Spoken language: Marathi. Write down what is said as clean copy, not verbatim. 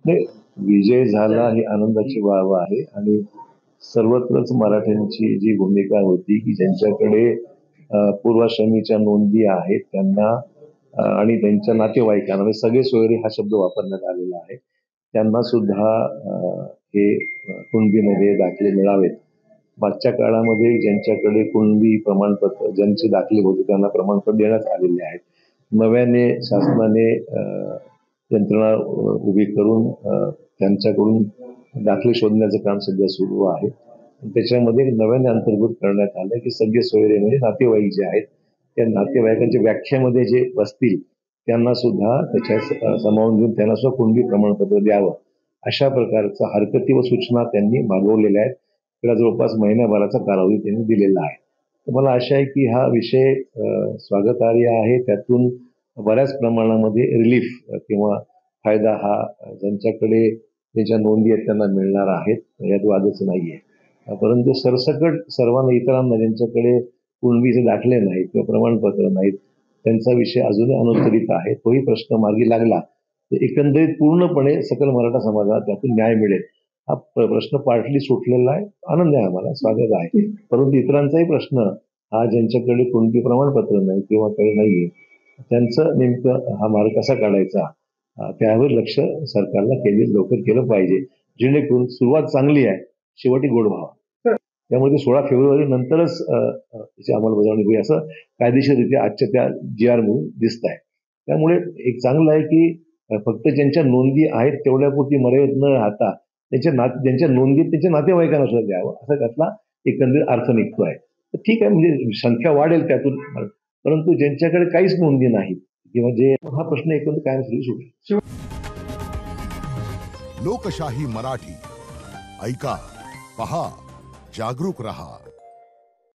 नाही, विजय झाला ही आनंदाची बाब आहे आणि सर्वत्रच मराठ्यांची जी भूमिका होती की ज्यांच्याकडे पूर्वाश्रमीच्या नोंदी आहेत त्यांना आणि त्यांच्या नातेवाईकांना म्हणजे सगळे सोयरे हा शब्द वापरण्यात आलेला आहे. त्यांना सुद्धा हे कुणबीमध्ये दाखले मिळावेत. मागच्या काळामध्ये ज्यांच्याकडे कुणबी प्रमाणपत्र ज्यांचे दाखले होते त्यांना प्रमाणपत्र देण्यात आलेले आहेत. नव्याने शासनाने यंत्रणा उभी करून त्यांच्याकडून दाखले शोधण्याचं काम सध्या सुरू आहे. त्याच्यामध्ये नव्याने अंतर्भूत करण्यात आलं की सगळे सोयरे म्हणजे नातेवाईक जे आहेत त्या नातेवाईकांच्या व्याख्येमध्ये जे बसतील त्यांना सुद्धा त्याच्या सामावून घेऊन त्यांना सुद्धा कुणबी प्रमाणपत्र द्यावं अशा प्रकारचा हरकती व सूचना त्यांनी मागवलेल्या आहेत. त्याला जवळपास महिन्याभराचा कालावधी त्यांनी दिलेला आहे. तर मला आशा आहे की हा विषय स्वागतार्ह आहे. त्यातून बऱ्याच प्रमाणामध्ये रिलीफ किंवा फायदा हा ज्यांच्याकडे त्याच्या नोंदी आहेत त्यांना मिळणार आहेत, यात वादच नाहीये. परंतु सरसकट सर्वांना इतरांना ज्यांच्याकडे कुणबीचे दाखले नाहीत किंवा प्रमाणपत्र नाहीत त्यांचा विषय अजूनही अनुत्तरित आहे. तोही प्रश्न मार्गी लागला तर एकंदरीत पूर्णपणे सकल मराठा समाजाला त्यातून न्याय मिळेल. हा प्रश्न पार्टली सुटलेला आहे. आनंद आहे, आम्हाला स्वागत आहे. परंतु इतरांचाही प्रश्न हा ज्यांच्याकडे कोणते प्रमाणपत्र नाही किंवा काही नाहीये त्यांचं नेमकं हा मार्ग कसा काढायचा त्यावर लक्ष सरकारला केंद्रित लवकर केलं पाहिजे, जेणेकरून सुरुवात चांगली आहे, शेवटी गोड व्हावा. त्यामुळे 16 फेब्रुवारी नंतरच त्याची अंमलबजावणी होईल असं कायदेशीररित्या आजच्या त्या GR म्हणून दिसत आहे. त्यामुळे एक चांगलं आहे की फक्त ज्यांच्या नोंदी आहेत तेवढ्यापुरती मर्यादित न राहता ज्यांच्या नोंदी त्यांच्या नातेवाईकांना सुद्धा द्यावं असा त्यातला एकंदरीत अर्थ निघतो आहे. तर ठीक आहे, म्हणजे संख्या वाढेल त्यातून, परंतु ज्यांच्याकडे काहीच नोंदी नाहीत किंवा जे हा प्रश्न एकंदर कायमस्वरूपी सुटेल. लोकशाही मराठी ऐका, पहा, जागरूक रहा.